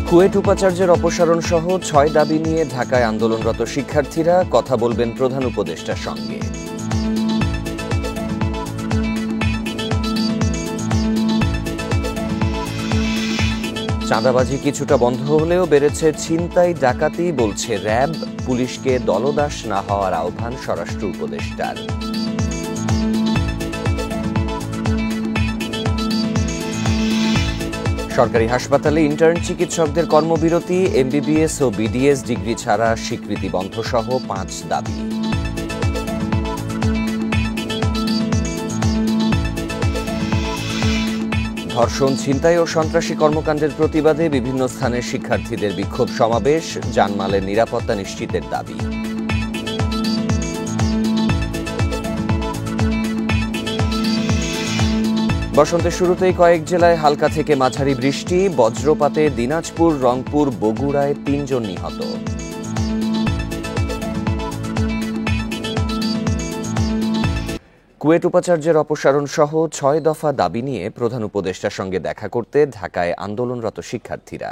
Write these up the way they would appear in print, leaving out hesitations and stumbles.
কুয়েট উপাচার্যের অপসারণ সহ ৬ দাবি নিয়ে ঢাকায় আন্দোলনরত শিক্ষার্থীরা কথা বলবেন প্রধান উপদেষ্টার সঙ্গে। চাঁদাবাজি কিছুটা বন্ধ হলেও বেড়েছে ছিনতাই ডাকাতি, বলছে র্যাব। পুলিশকে দলদাস না হওয়ার আহ্বান স্বরাষ্ট্র উপদেষ্টার। সরকারি হাসপাতালে ইন্টার্ন চিকিৎসকদের কর্মবিরতি, এমবিবিএস ও বিডিএস ডিগ্রি ছাড়া স্বীকৃতি বন্ধ সহ ৫ দাবি। ধর্ষণ, ছিনতাই ও সন্ত্রাসী কর্মকাণ্ডের প্রতিবাদে বিভিন্ন স্থানে শিক্ষার্থীদের বিক্ষোভ সমাবেশ, জানমালের নিরাপত্তা নিশ্চিতের দাবি। বসন্তের শুরুতেই কয়েক জেলায় হালকা থেকে মাঝারি বৃষ্টি, বজ্রপাতে দিনাজপুর, রংপুর, বগুড়ায় ৩ জন নিহত। কুয়েট উপাচার্যের অপসারণ সহ ৬ দফা দাবি নিয়ে প্রধান উপদেষ্টার সঙ্গে দেখা করতে ঢাকায় আন্দোলনরত শিক্ষার্থীরা।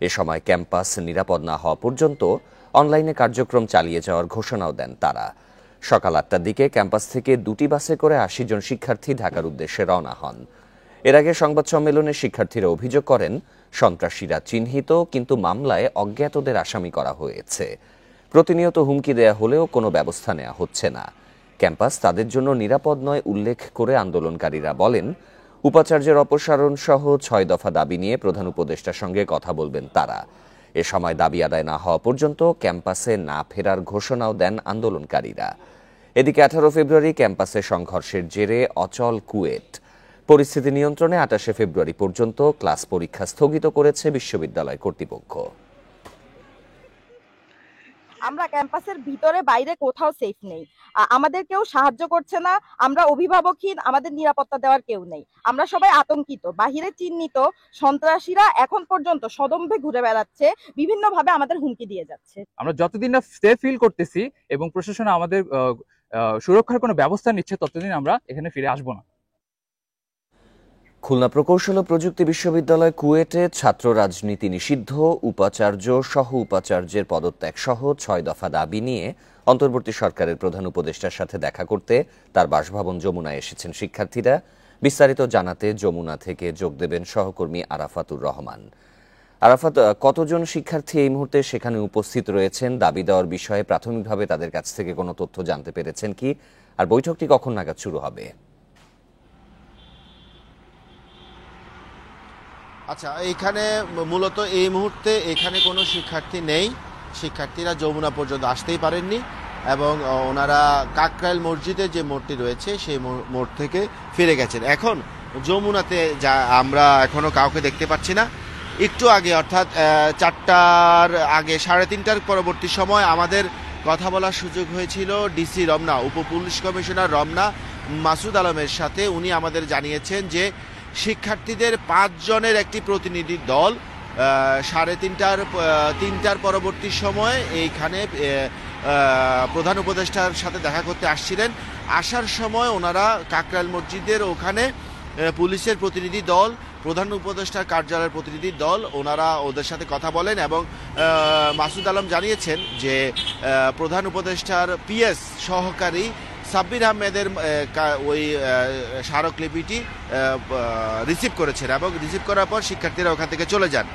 এ সময় ক্যাম্পাস নিরাপদ না হওয়া পর্যন্ত অনলাইনে কার্যক্রম চালিয়ে যাওয়ার ঘোষণাও দেন তারা। সকাল ৮টার দিকে ক্যাম্পাস থেকে ২টি বাসে করে ৮০ জন শিক্ষার্থী ঢাকার উদ্দেশ্যে রওনা হন। এর আগে সংবাদ সম্মেলনে শিক্ষার্থীরা অভিযোগ করেন, সন্ত্রাসীরা চিহ্নিত, কিন্তু মামলায় অজ্ঞাতদের আসামি করা হয়েছে। প্রতিনিয়ত হুমকি দেয়া হলেও কোনো ব্যবস্থা নেওয়া হচ্ছে না। ক্যাম্পাস তাদের জন্য নিরাপদ নয় উল্লেখ করে আন্দোলনকারীরা বলেন, উপাচার্যের অপসারণ সহ ৬ দফা দাবি নিয়ে প্রধান উপদেষ্টার সঙ্গে কথা বলবেন তারা। এ সময় দাবি আদায় না হওয়া পর্যন্ত ক্যাম্পাসে না ফেরার ঘোষণাও দেন আন্দোলনকারীরা। এদিকে ১৮ ফেব্রুয়ারি ক্যাম্পাসে সংঘর্ষের জেরে অচল কুয়েট। পরিস্থিতি নিয়ন্ত্রণে ২৮ ফেব্রুয়ারি পর্যন্ত ক্লাস পরীক্ষা স্থগিত করেছে বিশ্ববিদ্যালয় কর্তৃপক্ষ। আমরা ক্যাম্পাসের ভিতরে বাইরে কোথাও সেফ নেই, আমাদের কেউ সাহায্য করছে না, আমরা অভিভাবকহীন, আমাদের নিরাপত্তা দেওয়ার কেউ নেই। আমরা সবাই আতঙ্কিত। বাহিরে চিহ্নিত সন্ত্রাসীরা এখন পর্যন্ত সদম্ভে ঘুরে বেড়াচ্ছে, বিভিন্নভাবে আমাদের হুমকি দিয়ে যাচ্ছে। আমরা যতদিন না সেফ ফিল করতেছি এবং প্রশাসন আমাদের সুরক্ষার কোনো ব্যবস্থা নিচ্ছে, ততদিন আমরা এখানে ফিরে আসবো না। খুলনা প্রকৌশল ও প্রযুক্তি বিশ্ববিদ্যালয় কুয়েটে ছাত্র রাজনীতি নিষিদ্ধ, উপাচার্য, সহ উপাচার্যের পদত্যাগ সহ ৬ দফা দাবি নিয়ে অন্তর্বর্তী সরকারের প্রধান উপদেষ্টার সাথে দেখা করতে তার বাসভবন যমুনায় এসেছেন শিক্ষার্থীরা। বিস্তারিত জানাতে যমুনা থেকে যোগ দেবেন সহকর্মী আরাফাতুর রহমান। আরাফাত, কতজন শিক্ষার্থী এই মুহূর্তে সেখানে উপস্থিত রয়েছেন? দাবি দেওয়ার বিষয়ে প্রাথমিকভাবে তাদের কাছ থেকে কোনো তথ্য জানতে পেরেছেন কি? আর বৈঠকটি কখন নাগাদ শুরু হবে? আচ্ছা, এইখানে মূলত এই মুহূর্তে এখানে কোনো শিক্ষার্থী নেই। শিক্ষার্থীরা যমুনা পর্যন্ত আসতেই পারেননি এবং ওনারা কাকরাইল মসজিদে যে মোড়টি রয়েছে সেই মোড় থেকে ফিরে গেছেন। এখন যমুনাতে যা আমরা এখনো কাউকে দেখতে পাচ্ছি না। একটু আগে অর্থাৎ ৪টার আগে ৩:৩০টার পরবর্তী সময় আমাদের কথা বলার সুযোগ হয়েছিল ডিসি রমনা, উপপুলিশ কমিশনার রমনা মাসুদ আলমের সাথে। উনি আমাদের জানিয়েছেন যে শিক্ষার্থীদের ৫ জনের একটি প্রতিনিধি দল ৩:৩০টার পরবর্তী সময় এইখানে প্রধান উপদেষ্টার সাথে দেখা করতে আসছিলেন। আসার সময় ওনারা কাকরাইল মসজিদের ওখানে পুলিশের প্রতিনিধি দল, প্রধান উপদেষ্টার কার্যালয়ের প্রতিনিধি দল, ওনারা ওদের সাথে কথা বলেন এবং মাসুদ আলম জানিয়েছেন যে প্রধান উপদেষ্টার পিএস সহকারী সাব্বির আহমেদের ওই স্মারকলিপিটি রিসিভ করেছেন এবং রিসিভ করার পর শিক্ষার্থীরা ওখান থেকে চলে যান।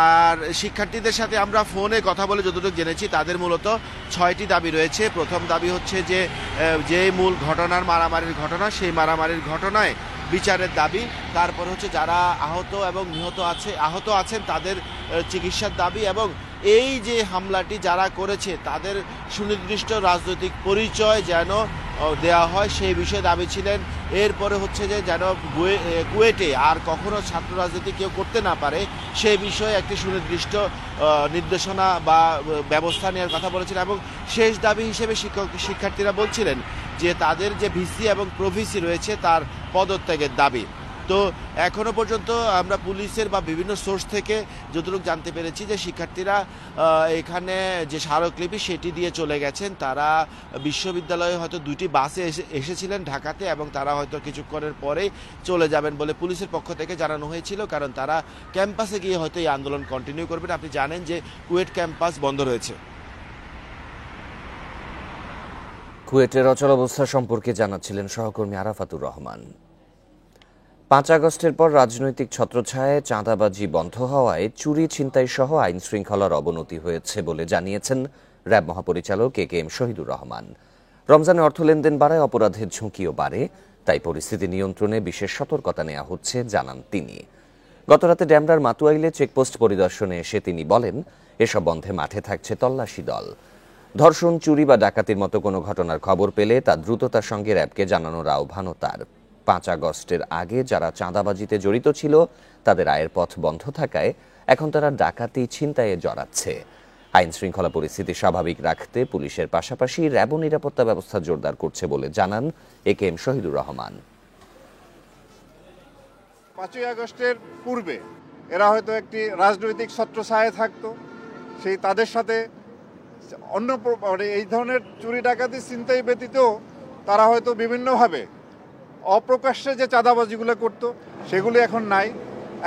আর শিক্ষার্থীদের সাথে আমরা ফোনে কথা বলে যতটুকু জেনেছি তাদের মূলত ৬টি দাবি রয়েছে। প্রথম দাবি হচ্ছে যে মূল ঘটনার মারামারির ঘটনা, সেই মারামারির ঘটনায় বিচারের দাবি। তারপর হচ্ছে যারা আহত আছেন তাদের চিকিৎসার দাবি এবং এই যে হামলাটি যারা করেছে তাদের সুনির্দিষ্ট রাজনৈতিক পরিচয় যেন দেওয়া হয় সেই বিষয়ে দাবি ছিলেন। এরপরে হচ্ছে যে যেন কুয়েটে আর কখনো ছাত্র রাজনীতি কেউ করতে না পারে সেই বিষয়ে একটি সুনির্দিষ্ট নির্দেশনা বা ব্যবস্থা নেওয়ার কথা বলেছিলেন এবং শেষ দাবি হিসেবে শিক্ষার্থীরা বলছিলেন যে তাদের যে ভিসি এবং প্রভিসি রয়েছে তার পদত্যাগের দাবি। তো এখনো পর্যন্ত আমরা পুলিশের বা বিভিন্ন সোর্স থেকে যতটুকু জানতে পেরেছি যে শিক্ষার্থীরা এখানে যে স্মারকলিপি সেটি দিয়ে চলে গেছেন। তারা বিশ্ববিদ্যালয়ে হয়তো 2টি বাসে এসেছিলেন ঢাকাতে, এবং তারা হয়তো কিছুক্ষণের পরেই চলে যাবেন বলে পুলিশের পক্ষ থেকে জানানো হয়েছিল, কারণ তারা ক্যাম্পাসে গিয়ে হয়তো এই আন্দোলন কন্টিনিউ করবেন। আপনি জানেন যে কুয়েট ক্যাম্পাস বন্ধ রয়েছে। কুয়েটের অচল অবস্থা সম্পর্কে জানাচ্ছিলেন সহকর্মী আরাফাতুর রহমান। 5 আগস্টের পর রাজনৈতিক ছত্রছায়ায় চাঁদাবাজি বন্ধ হওয়ায় চুরি ছিনতাই সহ আইন শৃঙ্খলার অবনতি হয়েছে বলে জানিয়েছেন র্যাব মহাপরিচালক KKM শহীদুর রহমান। রমজানে অর্থ লেনদেন বাড়ায় অপরাধের ঝুঁকিও বাড়ে, তাই পরিস্থিতি নিয়ন্ত্রণে বিশেষ সতর্কতা নেওয়া হচ্ছে জানান তিনি। গতরাতে ড্যামরার মাতুয়াইলে চেকপোস্ট পরিদর্শনে এসে তিনি বলেন, এসব বন্ধে মাঠে থাকছে তল্লাশি দল। ধর্ষণ, চুরি বা ডাকাতির মতো কোনো ঘটনার খবর পেলে তা দ্রুততার সঙ্গে র্যাবকে জানানোর আহ্বানও তার। 5 আগস্টের আগে যারা চাঁদাবাজিতে জড়িত ছিল তাদের আয়ের পথ বন্ধ থাকায় এখন তারা ডাকাতি, ছিনতাইয়ে জড়াচ্ছে। আইন শৃঙ্খলা পরিস্থিতি স্বাভাবিক রাখতে পুলিশের পাশাপাশি র্যাবও নিরাপত্তা ব্যবস্থা জোরদার করছে বলে জানান KKM শহীদুর রহমান। 5 আগস্টের পূর্বে এরা হয়তো একটি রাজনৈতিক ছত্রছায়ায় থাকতো, সেই তাদের সাথে অন্য এই ধরনের চুরি ডাকাতি ছিনতাই ব্যতীত তারা হয়তো বিভিন্নভাবে অপ্রকাশ্যে যে চাঁদাবাজিগুলো করতো সেগুলি এখন নাই।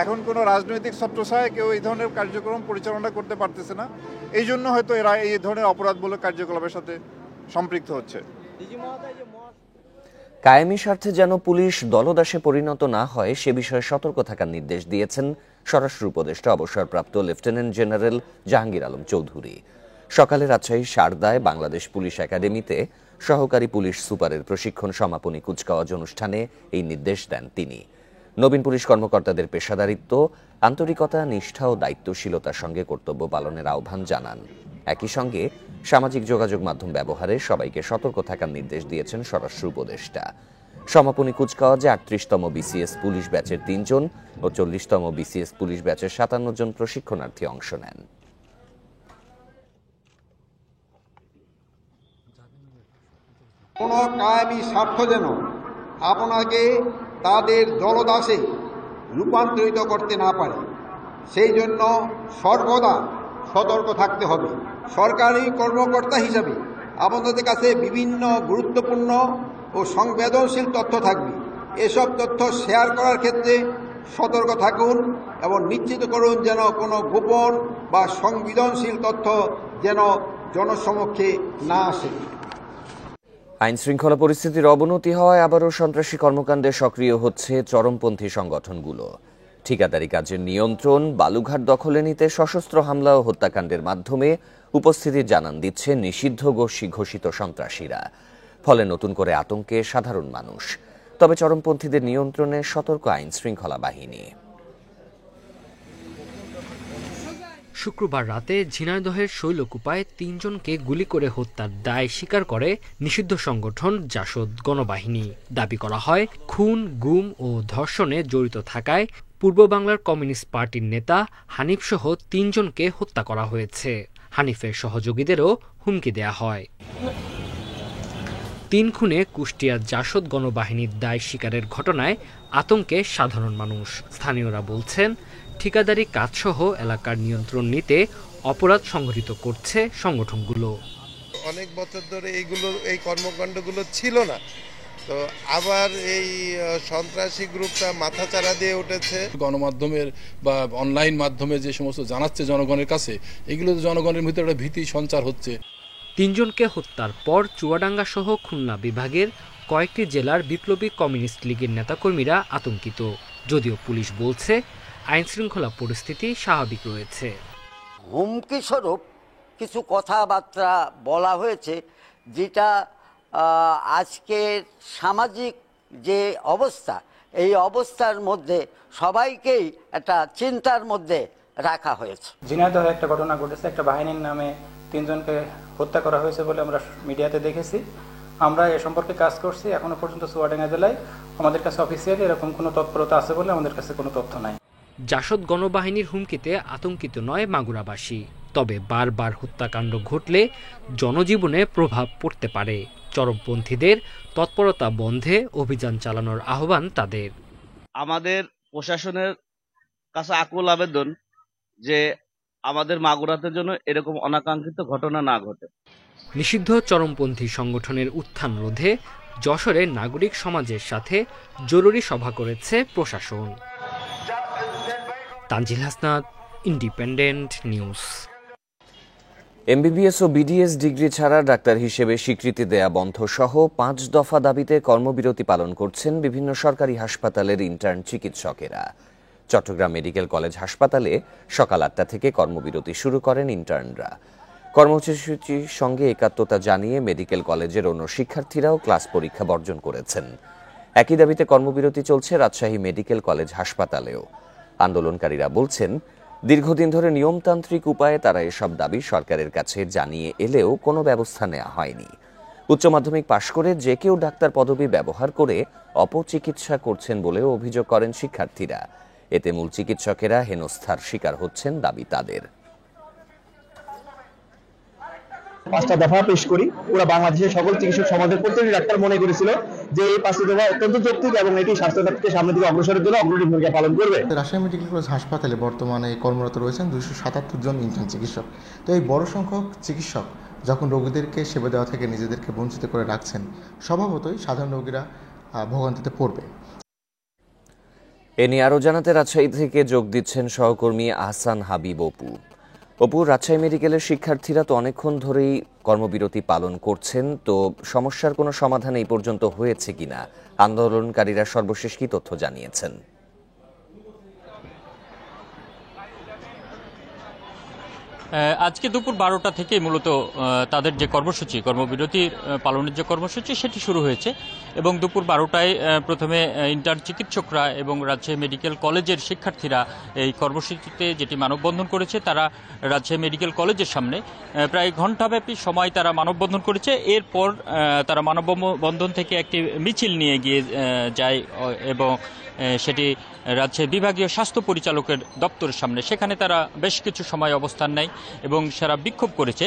এখন কোনো রাজনৈতিক ছত্রছায়ায় কেউ এই ধরনের কার্যক্রম পরিচালনা করতে পারতেছে না, এই জন্য হয়তো এরা এই ধরনের অপরাধমূলক কার্যকলাপের সাথে সম্পৃক্ত হচ্ছে। কায়েমি স্বার্থে যেন পুলিশ দলদাসে পরিণত না হয় সে বিষয়ে সতর্ক থাকার নির্দেশ দিয়েছেন স্বরাষ্ট্র উপদেষ্টা অবসরপ্রাপ্ত লেফটেন্যান্ট জেনারেল জাহাঙ্গীর আলম চৌধুরী। সকালে রাজশাহী শারদায় বাংলাদেশ পুলিশ একাডেমিতে সহকারী পুলিশ সুপারের প্রশিক্ষণ সমাপনী কুচকাওয়াজ অনুষ্ঠানে এই নির্দেশ দেন তিনি। নবীন পুলিশ কর্মকর্তাদের পেশাদারিত্ব, আন্তরিকতা, নিষ্ঠা ও দায়িত্বশীলতার সঙ্গে কর্তব্য পালনের আহ্বান জানান। একই সঙ্গে সামাজিক যোগাযোগ মাধ্যম ব্যবহারে সবাইকে সতর্ক থাকার নির্দেশ দিয়েছেন স্বরাষ্ট্র উপদেষ্টা। সমাপনী কুচকাওয়াজে 38তম BCS পুলিশ ব্যাচের 3 জন ও 40তম BCS পুলিশ ব্যাচের 57 জন প্রশিক্ষণার্থী অংশ নেন। কোনো কায়েমি স্বার্থ যেন আপনাকে তাদের দলদাসে রূপান্তরিত করতে না পারে, সেই জন্য সর্বদা সতর্ক থাকতে হবে। সরকারি কর্মকর্তা হিসাবে আপনাদের কাছে বিভিন্ন গুরুত্বপূর্ণ ও সংবেদনশীল তথ্য থাকবে। এসব তথ্য শেয়ার করার ক্ষেত্রে সতর্ক থাকুন এবং নিশ্চিত করুন যেন কোনো গোপন বা সংবেদনশীল তথ্য যেন জনসমক্ষে না আসে। আইন শৃঙ্খলা পরিস্থিতির অবনতি হওয়ায় আবারও সন্ত্রাসী কর্মকাণ্ডে সক্রিয় হচ্ছে চরমপন্থী সংগঠনগুলো। ঠিকাদারি কাজের নিয়ন্ত্রণ, বালুঘাট দখলে নিতে সশস্ত্র হামলা ও হত্যাকাণ্ডের মাধ্যমে উপস্থিতির জানান দিচ্ছে নিষিদ্ধ ঘোষিত সন্ত্রাসীরা। ফলে নতুন করে আতঙ্কে সাধারণ মানুষ। তবে চরমপন্থীদের নিয়ন্ত্রণে সতর্ক আইন শৃঙ্খলা বাহিনী। শুক্রবার রাতে ঝিনাইদহের শৈলকুপায় 3 জনকে গুলি করে হত্যার দায় স্বীকার করে নিষিদ্ধ সংগঠন জাসদ গণবাহিনী। দাবি করা হয়, খুন, গুম ও ধর্ষণে জড়িত থাকায় পূর্ব বাংলার কমিউনিস্ট পার্টির নেতা হানিফ সহ 3 জনকে হত্যা করা হয়েছে। হানিফের সহযোগীদেরও হুমকি দেয়া হয়। 3 খুনে কুষ্টিয়ার জাসদ গণবাহিনীর দায় স্বীকারের ঘটনায় আতঙ্কে সাধারণ মানুষ। স্থানীয়রা বলছেন, ঠিকাদারি কাজসহ এলাকার নিয়ন্ত্রণ নিতে অপরাধ সংঘটিত করছে সংগঠনগুলো। অনেক বছর ধরে এই কর্মকাণ্ডগুলো ছিল না, তো আবার এই সন্ত্রাসী গ্রুপটা মাথাচাড়া দিয়ে উঠেছে। গণমাধ্যমের বা অনলাইন মাধ্যমে যে সমস্ত জানাচ্ছে জনগণের কাছে, এগুলো জনগণের ভিতরে একটা ভীতি সঞ্চার হচ্ছে। 3 জনকে হত্যার পর চুয়াডাঙ্গা সহ খুলনা বিভাগের কয়েকটি জেলার বিপ্লবী কমিউনিস্ট লীগের নেতাকর্মীরা আতঙ্কিত। যদিও পুলিশ বলছে আইন শৃঙ্খলা পরিস্থিতি স্বাভাবিক রয়েছে। হুমকি স্বরূপ কিছু কথাবার্তা বলা হয়েছে, যেটা আজকের সামাজিক যে অবস্থা, এই অবস্থার মধ্যে সবাইকেই একটা চিন্তার মধ্যে রাখা হয়েছে। ঝিনাইদহে একটা ঘটনা ঘটেছে, একটা বাহিনীর নামে 3 জনকে হত্যা করা হয়েছে বলে আমরা মিডিয়াতে দেখেছি। আমরা এ সম্পর্কে কাজ করছি। এখনো পর্যন্ত চুয়াডাঙ্গা জেলায় আমাদের কাছে অফিসিয়ালি এরকম কোনো তৎপরতা আছে বলে আমাদের কাছে কোনো তথ্য নাই। জাসদ গণবাহিনীর হুমকিতে আতঙ্কিত নয় মাগুরাবাসী। তবে বারবার হত্যাকাণ্ড ঘটলে জনজীবনে প্রভাব পড়তে পারে। চরমপন্থীদের তৎপরতা বন্ধে অভিযান চালানোর আহ্বান তাদের। আমাদের প্রশাসনের কাছে আকুল আবেদন যে আমাদের মাগুরাতে জন্য এরকম অনাকাঙ্ক্ষিত ঘটনা না ঘটে। নিষিদ্ধ চরমপন্থী সংগঠনের উত্থান রোধে যশোরে নাগরিক সমাজের সাথে জরুরি সভা করেছে প্রশাসন। Tanzil Hasnat, Independent News. MBBS ও বিডিএস ডিগ্রি ছাড়া ডাক্তার হিসেবে স্বীকৃতি দেয়া বন্ধ সহ 5 দফা দাবিতে কর্মবিরতি পালন করছেন বিভিন্ন সরকারি হাসপাতালের ইন্টার্ন চিকিৎসকেরা। চট্টগ্রাম মেডিকেল কলেজ হাসপাতালে সকাল 8টা থেকে কর্মবিরতি শুরু করেন ইন্টার্নরা। কর্মসূচির সঙ্গে একাত্মতা জানিয়ে মেডিকেল কলেজের অন্য শিক্ষার্থীরাও ক্লাস পরীক্ষা বর্জন করেছেন। একই দাবিতে কর্মবিরতি চলছে রাজশাহী মেডিকেল কলেজ হাসপাতালেও। আন্দোলনকারীরা বলছেন, দীর্ঘদিন ধরে নিয়মতান্ত্রিক উপায়ে তারা এসব দাবি সরকারের কাছে জানিয়ে এলেও কোনো ব্যবস্থা নেওয়া হয়নি। উচ্চ মাধ্যমিক পাশ করে যে কেউ ডাক্তার পদবি ব্যবহার করে অপচিকিৎসা করছেন বলেও অভিযোগ করেন শিক্ষার্থীরা। এতে মূল চিকিৎসকেরা হেনস্থার শিকার হচ্ছেন দাবি তাদের। 5টা দফা পেশ করি। পুরো বাংলাদেশের সকল চিকিৎসক সমাজের প্রত্যেকটি ডাক্তার মনে করেছিল যে এই 5টি দফা অত্যন্ত যৌক্তিক এবং এটি স্বাস্থ্য খাতকে সামনের দিকে অগ্রসরের জন্য অগ্রণী ভূমিকা পালন করবে। রাজশাহী মেডিকেল কলেজ হাসপাতালে বর্তমানে কর্মরত রয়েছেন 277 জন ইন্টার্ন চিকিৎসক। তো এই বড় সংখ্যক চিকিৎসক যখন রোগীদেরকে সেবা দেওয়া থেকে নিজেদেরকে বঞ্চিত করে রাখছেন, স্বভাবতই সাধারণ রোগীরা ভোগান্তিতে পড়বে। এ নিয়ে আরও জানাতে রাজশাহী থেকে যোগ দিচ্ছেন সহকর্মী আহসান হাবিব অপু। অপু, রাজশাহী মেডিকেলের শিক্ষার্থীরা তো অনেকক্ষণ ধরেই কর্মবিরতি পালন করছেন, তো সমস্যার কোনো সমাধান এই পর্যন্ত হয়েছে কিনা? আন্দোলনকারীরা সর্বশেষ কি তথ্য জানিয়েছেন? আজকে দুপুর 12টা থেকে মূলত তাদের যে কর্মসূচি, কর্মবিরতির পালনের যে কর্মসূচি সেটি শুরু হয়েছে এবং দুপুর 12টায় প্রথমে ইন্টার্ন চিকিৎসকরা এবং রাজশাহী মেডিকেল কলেজের শিক্ষার্থীরা এই কর্মসূচিতে যেটি মানববন্ধন করেছে, তারা রাজশাহী মেডিকেল কলেজের সামনে প্রায় ঘণ্টাব্যাপী সময় তারা মানববন্ধন করেছে। এরপর তারা মানববন্ধন থেকে একটি মিছিল নিয়ে গিয়ে যায় এবং সেটি রাজশাহী বিভাগীয় স্বাস্থ্য পরিচালকের দপ্তরের সামনে। সেখানে তারা বেশ কিছু সময় অবস্থান নেয় এবং সারা বিক্ষোভ করেছে।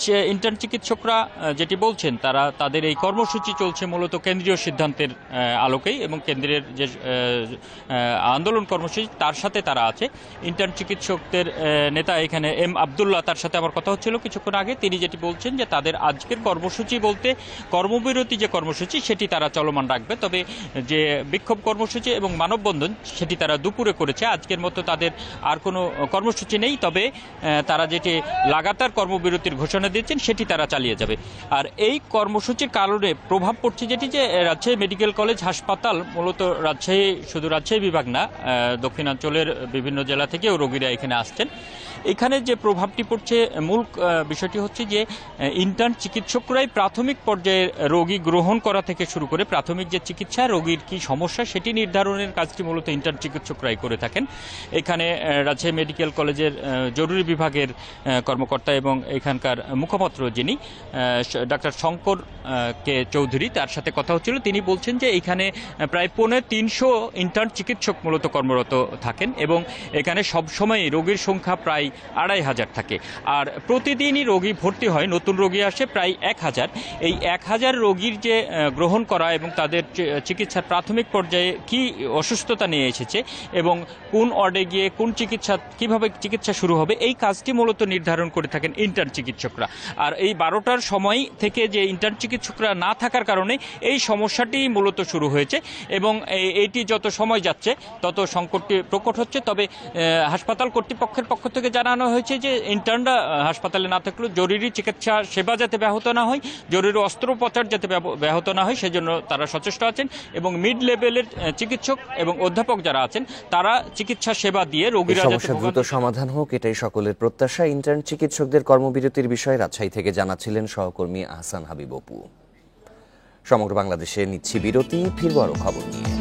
সে ইন্টার্ন চিকিৎসকরা যেটি বলছেন, তারা তাদের এই কর্মসূচি চলছে মূলত কেন্দ্রীয় সিদ্ধান্তের আলোকেই এবং কেন্দ্রের যে আন্দোলন কর্মসূচি তার সাথে তারা আছে। ইন্টার্ন চিকিৎসকদের নেতা এখানে এম আবদুল্লাহ, তার সাথে আমার কথা হচ্ছিল কিছুক্ষণ আগে। তিনি যেটি বলছেন যে তাদের আজকের কর্মসূচি বলতে কর্মবিরতি যে কর্মসূচি সেটি তারা চলমান রাখবে, তবে যে বিক্ষোভ কর্মসূচি এবং মানববন্ধন সেটি তারা দুপুরে করেছে। আজকের মতো তাদের আর কোনো কর্মসূচি নেই, তবে তারা যেটি লাগাতার কর্মবিরতির ঘোষণা দিয়েছেন সেটি তারা চালিয়ে যাবে। আর এই কর্মসূচির কারণে প্রভাব পড়ছে যেটি, যে রাজশাহী মেডিকেল কলেজ হাসপাতাল মূলত রাজশাহী, শুধু রাজশাহী বিভাগ না, দক্ষিণাঞ্চলের বিভিন্ন জেলা থেকেও রোগীরা এখানে আসছেন। এখানে যে প্রভাবটি পড়ছে, মূল বিষয়টি হচ্ছে যে ইন্টার্ন চিকিৎসকরাই প্রাথমিক পর্যায়ে রোগী গ্রহণ করা থেকে শুরু করে প্রাথমিক যে চিকিৎসা, রোগীর কি সমস্যা সেটি নির্ধারণের কাজটি মূলত ইন্টার্ন চিকিৎসকরাই করে থাকেন। এখানে রাজশাহী মেডিকেল কলেজের জরুরি বিভাগের কর্মকর্তা এবং এখানকার মুখপাত্র যিনি ডাক্তার শঙ্কর কে চৌধুরী, তার সাথে কথা হচ্ছিল। তিনি বলছেন যে এখানে প্রায় 350 ইন্টার্ন চিকিৎসক মূলত কর্মরত থাকেন এবং এখানে সবসময় রোগীর সংখ্যা প্রায় 2500 থাকে। আর প্রতিদিনই রোগী ভর্তি হয়, নতুন রোগী আসে প্রায় 1000। এই 1000 রোগীর যে গ্রহণ করা এবং তাদের চিকিৎসার প্রাথমিক পর্যায়ে কি অসুস্থতা নিয়ে এসেছে এবং কোন ওয়ার্ডে গিয়ে কোন চিকিৎসা, কিভাবে চিকিৎসা শুরু হবে, এই কাজটি মূলত নির্ধারণ করে থাকেন ইন্টার্ন চিকিৎসকরা। আর এই 12টার সময় থেকে যে ইন্টার্ন চিকিৎসকরা না থাকার কারণে এই সমস্যাটি মূলত শুরু হয়েছে এবং এইটি যত সময় যাচ্ছে তত সংকটটি প্রকট হচ্ছে। তবে হাসপাতাল কর্তৃপক্ষের পক্ষ থেকে জানানো হয়েছে যে ইন্টার্নরা হাসপাতালে না থাকলেও জরুরি চিকিৎসা সেবা যাতে ব্যাহত না হয়, জরুরি অস্ত্রোপচার যাতে ব্যাহত না হয়, সেজন্য তারা সচেষ্ট আছেন এবং মিড লেভেলের চিকিৎসক এবং অধ্যাপক যারা আছেন তারা চিকিৎসা সেবা দিয়ে রোগীরা সমস্যা দ্রুত সমাধান হোক, এটাই সকলের প্রত্যাশা। ইন্টার্ন চিকিৎসকদের কর্মবিরতির বিষয়ে রাজশাহী থেকে জানাচ্ছিলেন সহকর্মী আহসান হাবিব অপু। সমগ্র বাংলাদেশে নিচ্ছি বিরতি, ফিরব আরো খবর নিয়ে।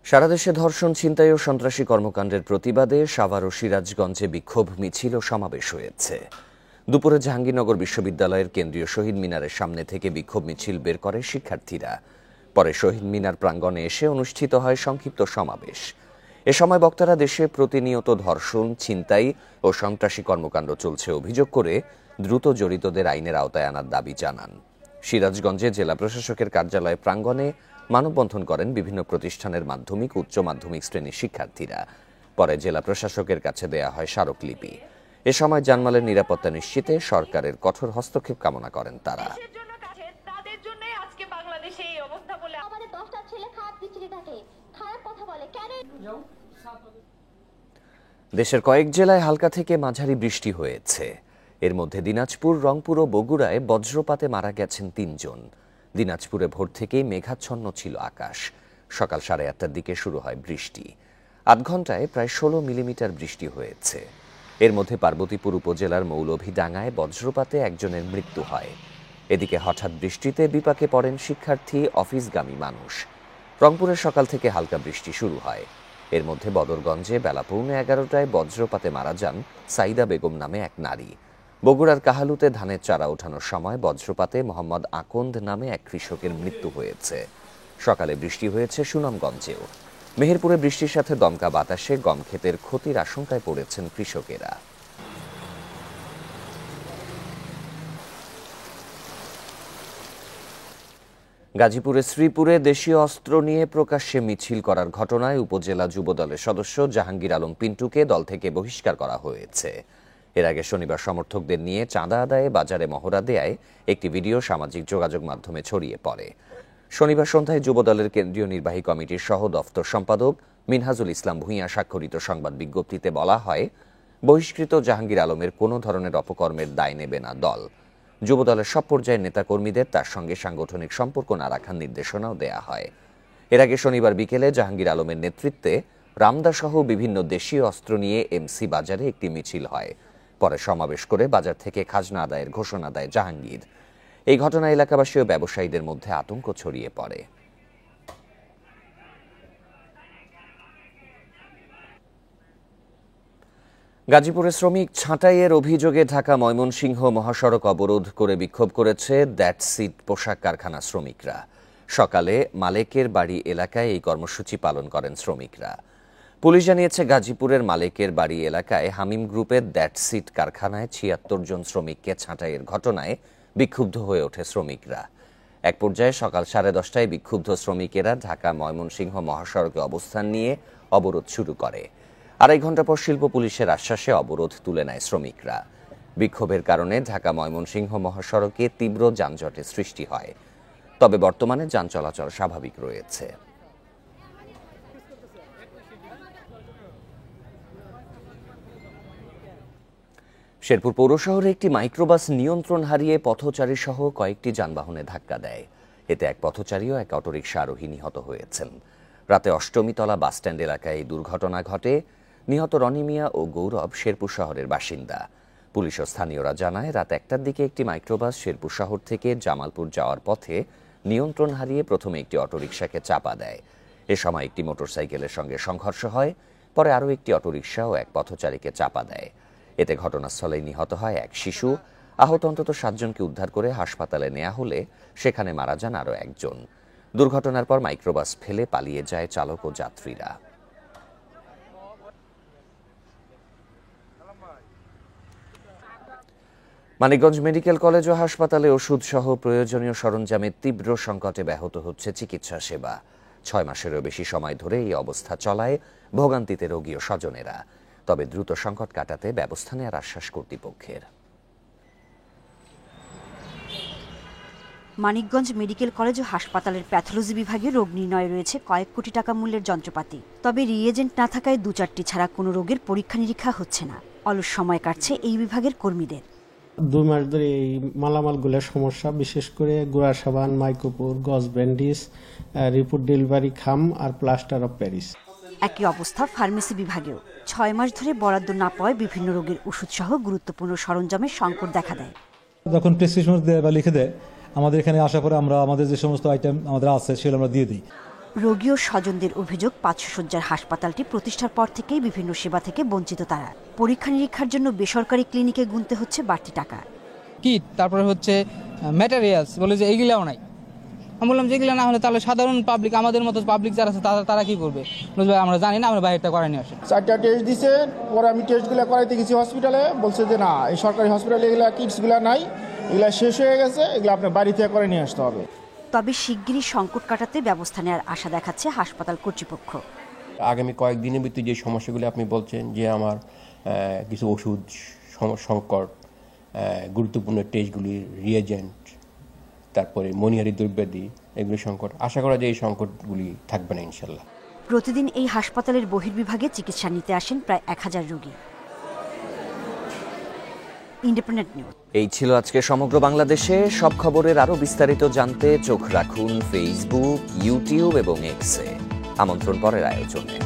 সারা দেশে ধর্ষণ, ছিনতাই ও সন্ত্রাসী কর্মকাণ্ডের প্রতিবাদে সাভার ও সিরাজগঞ্জে বিক্ষোভ মিছিল ও সমাবেশ হয়েছে। দুপুরে জাহাঙ্গীরনগর বিশ্ববিদ্যালয়ের কেন্দ্রীয় শহীদ মিনারের সামনে থেকে বিক্ষোভ মিছিল বের করে শিক্ষার্থীরা। পরে শহীদ মিনার প্রাঙ্গণে এসে অনুষ্ঠিত হয় সংক্ষিপ্ত সমাবেশ। এ সময় বক্তারা দেশে প্রতিনিয়ত ধর্ষণ, ছিনতাই ও সন্ত্রাসী কর্মকাণ্ড চলছে অভিযোগ করে দ্রুত জড়িতদের আইনের আওতায় আনার দাবি জানান। সিরাজগঞ্জে জেলা প্রশাসকের কার্যালয় প্রাঙ্গণে মানববন্ধন করেন বিভিন্ন প্রতিষ্ঠানের মাধ্যমিক, উচ্চ মাধ্যমিক শ্রেণীর শিক্ষার্থীরা। পরে জেলা প্রশাসকের কাছে দেয়া হয় স্মারকলিপি। এ সময় জানমালের নিরাপত্তা নিশ্চিতে সরকারের কঠোর হস্তক্ষেপ কামনা করেন তারা। দেশের কয়েক জেলায় হালকা থেকে মাঝারি বৃষ্টি হয়েছে। এর মধ্যে দিনাজপুর, রংপুর ও বগুড়ায় বজ্রপাতে মারা গেছেন ৩ জন। দিনাজপুরে ভোর থেকেই মেঘাচ্ছন্ন ছিল আকাশ। সকাল 8:30টার দিকে শুরু হয় বৃষ্টি। ৮ ঘন্টায় প্রায় 16 মিলিমিটার বৃষ্টি হয়েছে। এর মধ্যে পার্বতীপুর উপজেলার মৌলভীডাঙ্গায় বজ্রপাতে একজনের মৃত্যু হয়। এদিকে হঠাৎ বৃষ্টিতে বিপাকে পড়েন শিক্ষার্থী, অফিসগামী মানুষ। রংপুরে সকাল থেকে হালকা বৃষ্টি শুরু হয়। এর মধ্যে বদরগঞ্জে বেলা 11:15টায় বজ্রপাতে মারা যান সাইদা বেগম নামে এক নারী। বগুড়ার কাহালুতে ধানের চারা ওঠানোর সময় বজ্রপাতে মোহাম্মদ আকন্দ নামে এক কৃষকের মৃত্যু হয়েছে। সকালে বৃষ্টি হয়েছে সুনামগঞ্জেও। মেহেরপুরে বৃষ্টির সাথে দমকা বাতাসে গম ক্ষেতের ক্ষতির আশঙ্কায় পড়েছেন কৃষকেরা। গাজীপুরের শ্রীপুরে দেশীয় অস্ত্র নিয়ে প্রকাশ্যে মিছিল করার ঘটনায় উপজেলা যুবদলের সদস্য জাহাঙ্গীর আলম পিন্টুকে দল থেকে বহিষ্কার করা হয়েছে। এর আগে শনিবার সমর্থকদের নিয়ে চাঁদা আদায়ে বাজারে মহড়া দেয়ায় একটি ভিডিও সামাজিক যোগাযোগ মাধ্যমে ছড়িয়ে পড়ে। শনিবার সন্ধ্যায় যুবদলের কেন্দ্রীয় নির্বাহী কমিটির সহ দফতর সম্পাদক মিনহাজুল ইসলাম ভূঁইয়া স্বাক্ষরিত সংবাদ বিজ্ঞপ্তিতে বলা হয়, বহিষ্কৃত জাহাঙ্গীর আলমের কোনো ধরনের অপকর্মের দায় নেবে না দল। যুবদলের সব পর্যায়ের নেতাকর্মীদের তার সঙ্গে সাংগঠনিক সম্পর্ক না রাখার নির্দেশনাও দেয়া হয়। এর আগে শনিবার বিকেলে জাহাঙ্গীর আলমের নেতৃত্বে রামদাসহ বিভিন্ন দেশীয় অস্ত্র নিয়ে এমসি বাজারে একটি মিছিল হয়। পরে সমাবেশ করে বাজার থেকে খাজনা আদায়ের ঘোষণা দেয় জাহাঙ্গীর। এই ঘটনা এলাকাবাসী ও ব্যবসায়ীদের মধ্যে আতঙ্ক ছড়িয়ে পড়ে। গাজীপুরে শ্রমিক ছাঁটাইয়ের অভিযোগে ঢাকা ময়মনসিংহ মহাসড়ক অবরোধ করে বিক্ষোভ করেছে দ্যাটস ইট পোশাক কারখানা শ্রমিকরা। সকালে মালেকের বাড়ি এলাকায় এই কর্মসূচি পালন করেন শ্রমিকরা। পুলিশ জানিয়েছে, গাজীপুরের মালেকের বাড়ি এলাকায় হামিম গ্রুপের দ্যাটস ইট কারখানায় ৭৬ জন শ্রমিককে ছাঁটাইয়ের ঘটনায় বিক্ষুব্ধ হয়ে ওঠে শ্রমিকরা। এক পর্যায়ে সকাল 10:30টায় বিক্ষুব্ধ শ্রমিকেরা ঢাকা ময়মনসিংহ মহাসড়কে অবস্থান নিয়ে অবরোধ শুরু করে। 2.5 ঘন্টা পর শিল্প পুলিশের আশ্বাসে অবরোধ তুলে নেয় শ্রমিকরা। বিক্ষোভের কারণে ঢাকা ময়মনসিংহ মহাসড়কে তীব্র যানজটের সৃষ্টি হয়। তবে বর্তমানে যান চলাচল স্বাভাবিক রয়েছে। শেরপুর পৌর শহরে একটি মাইক্রোবাস নিয়ন্ত্রণ হারিয়ে পথচারী সহ কয়েকটি যানবাহনে ধাক্কা দেয়। এতে এক পথচারী ও এক অটোরিকশা আরোহী নিহত হয়েছেন। রাতে অষ্টমীতলা বাসস্ট্যান্ড এলাকায় এই দুর্ঘটনা ঘটে। নিহত রনি মিয়া ও গৌরব শেরপুর শহরের বাসিন্দা। পুলিশ ও স্থানীয়রা জানায়, রাত 1টার দিকে একটি মাইক্রোবাস শেরপুর শহর থেকে জামালপুর যাওয়ার পথে নিয়ন্ত্রণ হারিয়ে প্রথমে একটি অটোরিকশাকে চাপা দেয়। এ সময় একটি মোটরসাইকেলের সঙ্গে সংঘর্ষ হয়। পরে আরও একটি অটোরিকশা ও এক পথচারীকে চাপা দেয়। এতে ঘটনাস্থলেই নিহত হয় এক শিশু। আহত অন্তত 7 জনকে উদ্ধার করে হাসপাতালে নেওয়া হলে সেখানে মারা যান আরও একজন। দুর্ঘটনার পর মাইক্রোবাস ফেলে পালিয়ে যায় চালক ও যাত্রীরা। মানিকগঞ্জ মেডিকেল কলেজ ও হাসপাতালে ওষুধ সহ প্রয়োজনীয় সরঞ্জামের তীব্র সংকটে ব্যাহত হচ্ছে চিকিৎসা সেবা। 6 মাসেরও বেশি সময় ধরে এই অবস্থা চলায় ভোগান্তিতে রোগী ও স্বজনেরা। তবে দ্রুত সংকট কাটাতে ব্যবস্থা নেওয়ার আশ্বাস কর্তৃপক্ষের। মানিকগঞ্জ মেডিকেল কলেজ ও হাসপাতালের প্যাথোলজি বিভাগে রোগ নির্ণয়ে রয়েছে কয়েক কোটি টাকা মূল্যের যন্ত্রপাতি। তবে রিএজেন্ট না থাকায় 2-4টি ছাড়া কোনো রোগের পরীক্ষা নিরীক্ষা হচ্ছে না। অলস সময় কাটছে এই বিভাগের কর্মীদের। 2 মাস ধরে এই মালামালগুলোর সমস্যা, বিশেষ করে গুঁড়া সাবান, মাইক্রোপোর, গজ ব্যান্ডিজ, রিপোর্ট ডেলিভারি খাম আর প্লাস্টার অফ প্যারিস। একই অবস্থা ফার্মেসি বিভাগেও। 6 মাস ধরে বরাদ্দ না পাওয়ায় বিভিন্ন রোগের ওষুধ সহ গুরুত্বপূর্ণ সরঞ্জামের সংকট দেখা দেয়। যখন প্রেসক্রিপশন দেয় বা লিখে দেয়, আমাদের এখানে আসার পরে আমরা আমাদের যে সমস্ত আইটেম আমাদের আছে সেগুলো আমরা দিয়ে দিই। রোগী ও স্বজনদের অভিযোগ 500 শয্যার হাসপাতালটি প্রতিষ্ঠার পর থেকেই বিভিন্ন সেবা থেকে বঞ্চিত তারা। পরীক্ষা নিরীক্ষার জন্য বেসরকারি ক্লিনিকে গুনতে হচ্ছে বাড়তি টাকা। কিট, তারপরে হচ্ছে ম্যাটেরিয়ালস, বলে যে এগুলাও নাই। আমি বললাম যে এগুলো না হলে তাহলে সাধারণ পাবলিক, আমাদের মতো পাবলিক যারা আছে তারা কি করবে? আমরা জানি না, আমরা বাইরেটা করাই নিয়ে আসি। 4টা টেস্ট দিছে, পরে আমি টেস্টগুলো করাইতে গেছি হসপিটালে, বলছে যে না, এই সরকারি হসপিটালে এগুলা কিটসগুলো নাই, এগুলা শেষ হয়ে গেছে, এগুলো আপনার বাড়ি থেকে করে নিয়ে আসতে হবে। তবে শিগগিরই সংকট কাটাতে ব্যবস্থা নেওয়ার আশা দেখাচ্ছে হাসপাতাল কর্তৃপক্ষ। আগামী কয়েকদিনের ভিতরে যে সমস্যাগুলি আপনি বলছেন যে আমার কিছু ওষুধ সংকট, গুরুত্বপূর্ণ টেস্টগুলির রিয়েজেন্ট, তারপরে মনিহারি দ্রব্যাদি, এগুলো সংকট, আশা করা যায় এই সংকটগুলি থাকবে না ইনশাল্লাহ। প্রতিদিন এই হাসপাতালের বহির্বিভাগে চিকিৎসা নিতে আসেন প্রায় 1000 রোগী। Independent news. এই ছিল আজকে সমগ্র বাংলাদেশে সব খবরের আরো বিস্তারিত জানতে চোখ রাখুন ফেসবুক, ইউটিউব এবং এক্সে। আমন্ত্রণ পরের আয়োজনে।